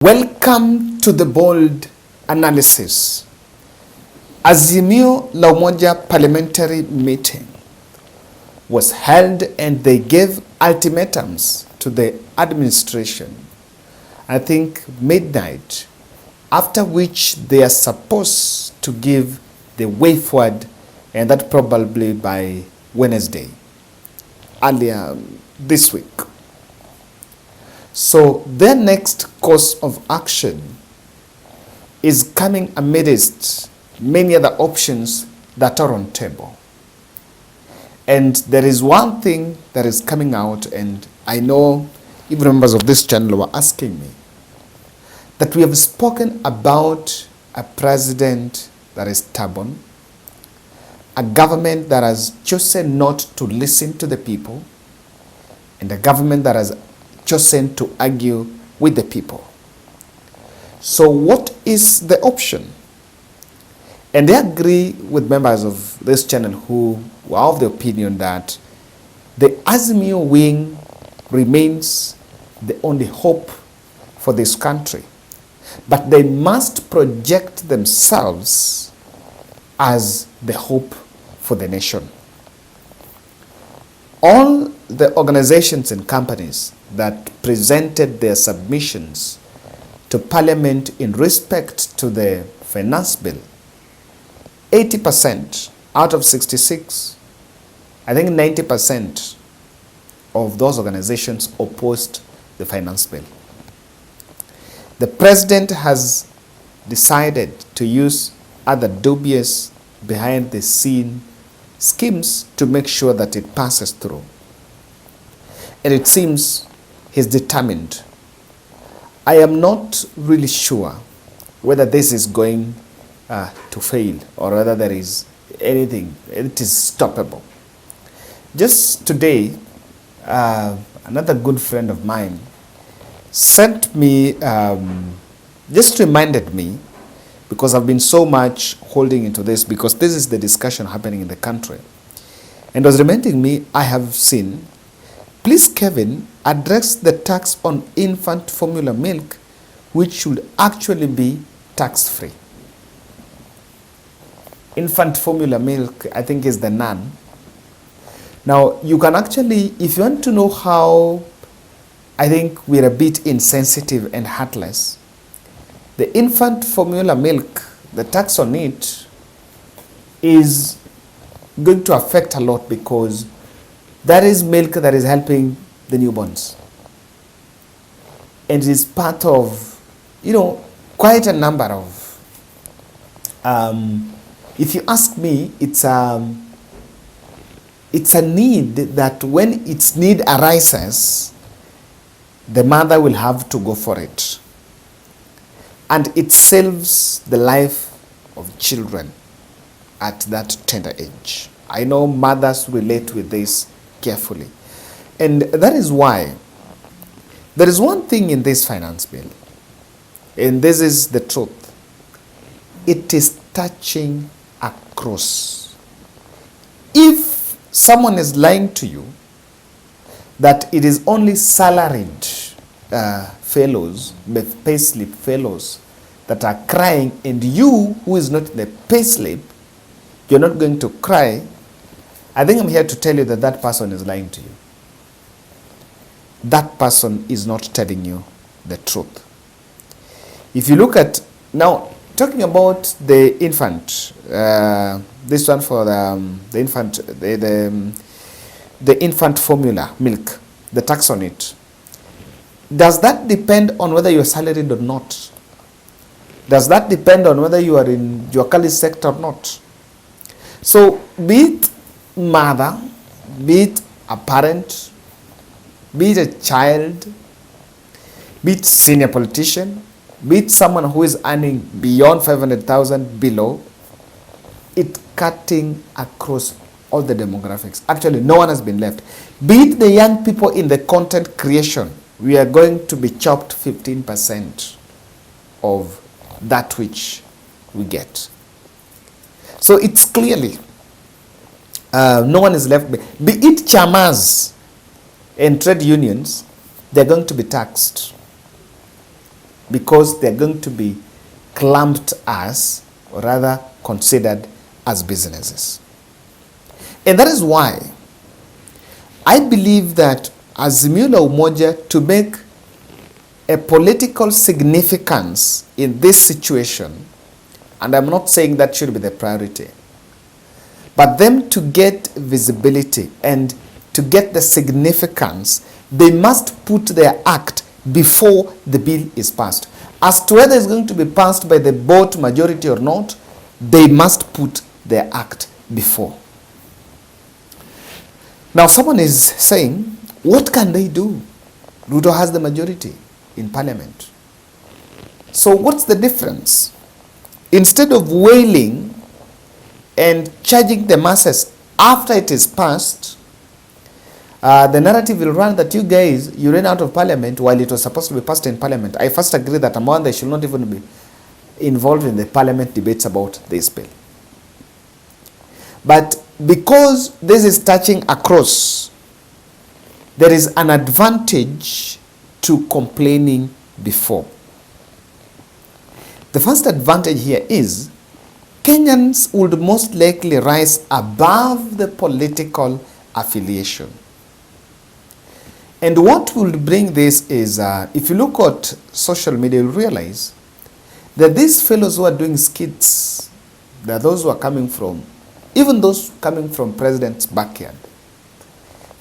Welcome to the bold analysis. Azimio la Umoja parliamentary meeting was held and they gave ultimatums to the administration, I think midnight, after which they are supposed to give the way forward, and that probably by Wednesday, earlier this week. So their next course of action is coming amidst many other options that are on table. And there is one thing that is coming out, and I know even members of this channel were asking me, that we have spoken about a president that is stubborn, a government that has chosen not to listen to the people, and a government that has chosen to argue with the people. So what is the option? And they agree with members of this channel who were of the opinion that the Azimio wing remains the only hope for this country. But they must project themselves as the hope for the nation. All the organizations and companies that presented their submissions to Parliament in respect to the finance bill, 80% out of 66, I think 90% of those organizations opposed the finance bill. The president has decided to use other dubious behind the scene schemes to make sure that it passes through. And it seems he's determined. I am not really sure whether this is going to fail or whether there is anything, it is stoppable. Just today, another good friend of mine sent me, just reminded me, because I've been so much holding into this, because this is the discussion happening in the country, and was reminding me, I have seen, please Kevin, address the tax on infant formula milk, which should actually be tax-free. Infant formula milk, I think, is the none. Now, you can actually, if you want to know how I think we're a bit insensitive and heartless, the infant formula milk, the tax on it is going to affect a lot, because that is milk that is helping the newborns. And it is part of, quite a number of, if you ask me, it's a need that when its need arises, the mother will have to go for it. And it saves the life of children at that tender age. I know mothers relate with this carefully. And that is why there is one thing in this finance bill, and this is the truth. It is touching across. If someone is lying to you that it is only salaried fellows, payslip fellows that are crying, and you who is not in the payslip, you're not going to cry, I think I'm here to tell you that that person is lying to you. That person is not telling you the truth. If you look at, now, talking about the infant, this one for the infant, the infant formula milk, the tax on it, does that depend on whether you're salaried or not? Does that depend on whether you are in your college sector or not? So, be it mother, be it a parent, be it a child, be it senior politician, be it someone who is earning beyond 500,000 below, it's cutting across all the demographics. Actually, no one has been left. Be it the young people in the content creation, we are going to be chopped 15% of that which we get. So it's clearly, no one is left. Be it chamas and trade unions, they're going to be taxed. because they're going to be clamped as, or rather considered as businesses. And that is why I believe that Azimio la Umoja, to make a political significance in this situation, and I'm not saying that should be the priority, but them to get visibility and to get the significance, they must put their act before the bill is passed. As to whether it's going to be passed by the vote majority or not, they must put their act before. Now someone is saying, what can they do? Ruto has the majority in parliament. So what's the difference? Instead of wailing and charging the masses after it is passed, the narrative will run that you guys, you ran out of parliament while it was supposed to be passed in parliament. I first agree that among they should not even be involved in the parliament debates about this bill. But because this is touching across, there is an advantage to complaining before. The first advantage here is Kenyans would most likely rise above the political affiliation. And what will bring this is, if you look at social media, you'll realize that these fellows who are doing skits, there are those who are coming from, even those coming from president's backyard,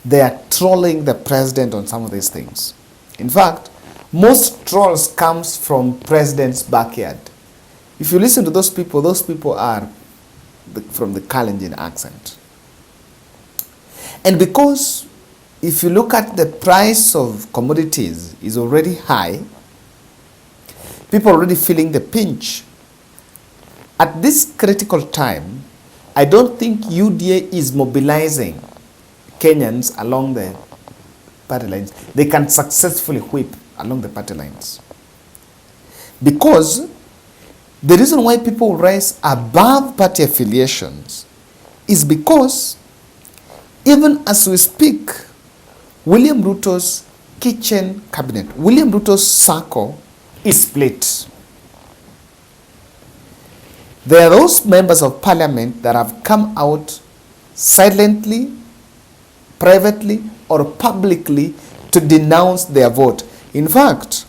they are trolling the president on some of these things. In fact, most trolls comes from president's backyard. If you listen to those people are from the Kalenjin accent. And because if you look at the price of commodities is already high, people are already feeling the pinch. At this critical time, I don't think UDA is mobilizing Kenyans along the party lines. They can successfully whip along the party lines. Because the reason why people rise above party affiliations is because even as we speak, William Ruto's kitchen cabinet, William Ruto's circle is split. There are those members of parliament that have come out silently, privately, or publicly to denounce their vote. In fact,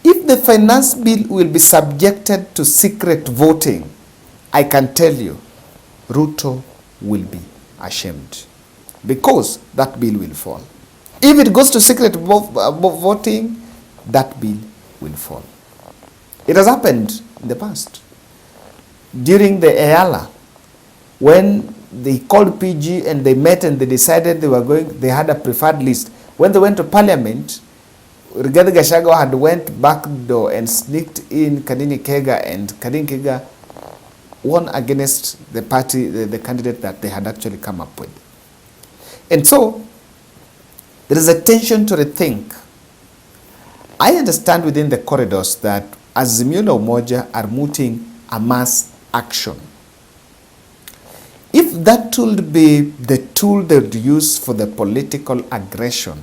if the finance bill will be subjected to secret voting, I can tell you, Ruto will be ashamed because that bill will fall. If it goes to secret voting, that bill will fall. It has happened in the past. During the Ayala, when they called PG and they met and they decided they had a preferred list. When they went to parliament, Rigathi Gachagua had went back door and sneaked in Kadini Kega, and Kadini Kega won against the party, the candidate that they had actually come up with. And so, there is a tension to rethink. I understand within the corridors that Azimio la Umoja are mooting a mass action. If that would be the tool they would use for the political aggression,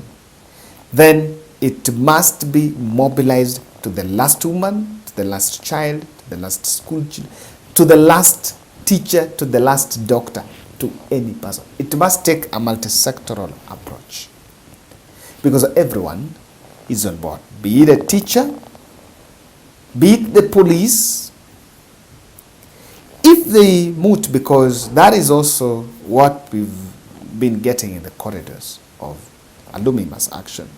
then it must be mobilized to the last woman, to the last child, to the last school child, to the last teacher, to the last doctor, to any person. It must take a multi-sectoral approach because everyone is on board, be it a teacher, be it the police. If they moot, because that is also what we've been getting in the corridors of Alumi mass action.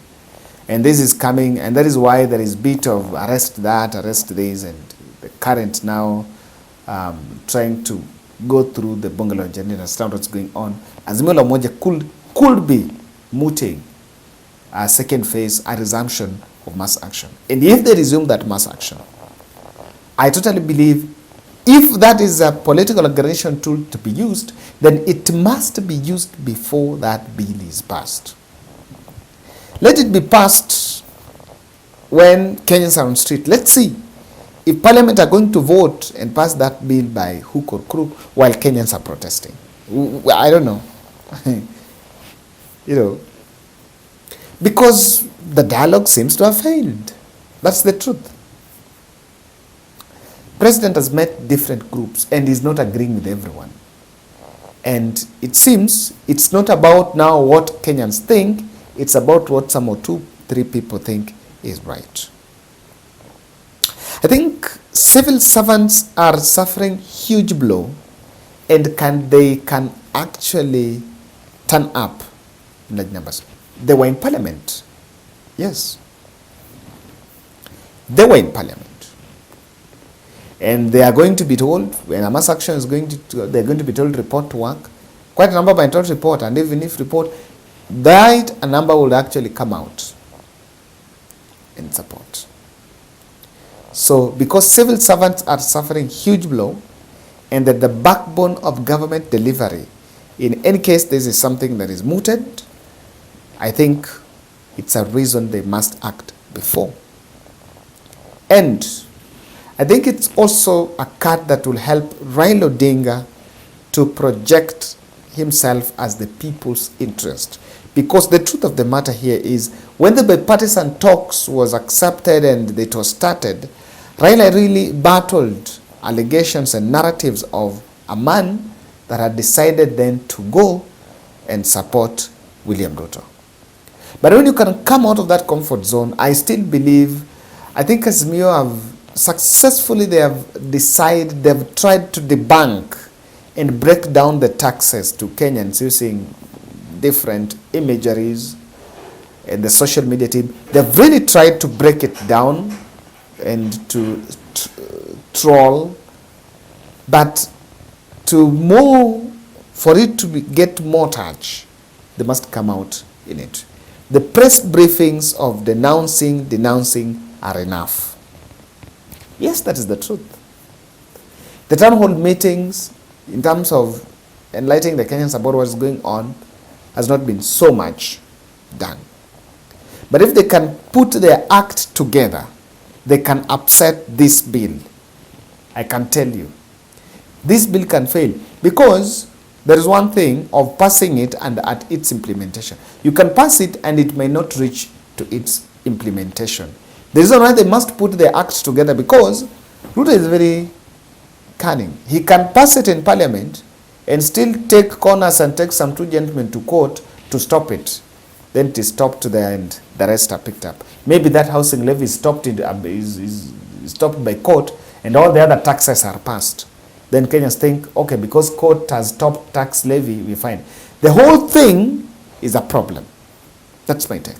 And this is coming, and that is why there is bit of arrest that, arrest this, and the current now trying to go through the bungalow journey and understand what's going on. Azimio la Umoja could be mooting a second phase, a resumption of mass action. And if they resume that mass action, I totally believe if that is a political aggression tool to be used, then it must be used before that bill is passed. Let it be passed when Kenyans are on street. Let's see if Parliament are going to vote and pass that bill by hook or crook while Kenyans are protesting. I don't know. Because the dialogue seems to have failed. That's the truth. President has met different groups and is not agreeing with everyone. And it seems it's not about now what Kenyans think, it's about what some or two, three people think is right. I think civil servants are suffering huge blow, and they can actually turn up in large numbers. They were in parliament. Yes. They were in parliament. And they are going to be told, when a mass action is going to, they're going to be told report to work. Quite a number might not report, and even if report, that a number will actually come out in support. So, because civil servants are suffering huge blow, and that the backbone of government delivery, in any case this is something that is mooted, I think it's a reason they must act before. And I think it's also a card that will help Raila Odinga to project himself as the people's interest. Because the truth of the matter here is, when the bipartisan talks was accepted and it was started, Raila really battled allegations and narratives of a man that had decided then to go and support William Ruto. But when you can come out of that comfort zone, I still believe, I think Azimio have successfully, they've tried to debunk and break down the taxes to Kenyans using different imageries and the social media team. They've really tried to break it down and to troll, but for it to get more touch, they must come out in it. The press briefings of denouncing are enough. Yes, that is the truth. The town hall meetings, in terms of enlightening the Kenyans about what's going on, has not been so much done. But if they can put their act together, they can upset this bill. I can tell you. This bill can fail, because there is one thing of passing it and at its implementation. You can pass it and it may not reach to its implementation. The reason why they must put their acts together, because Ruto is very cunning. He can pass it in parliament and still take corners and take some two gentlemen to court to stop it. Then it is stopped there and the rest are picked up. Maybe that housing levy is stopped, is stopped by court, and all the other taxes are passed. Then Kenyans think, okay, because court has stopped tax levy, we fine. The whole thing is a problem. That's my take.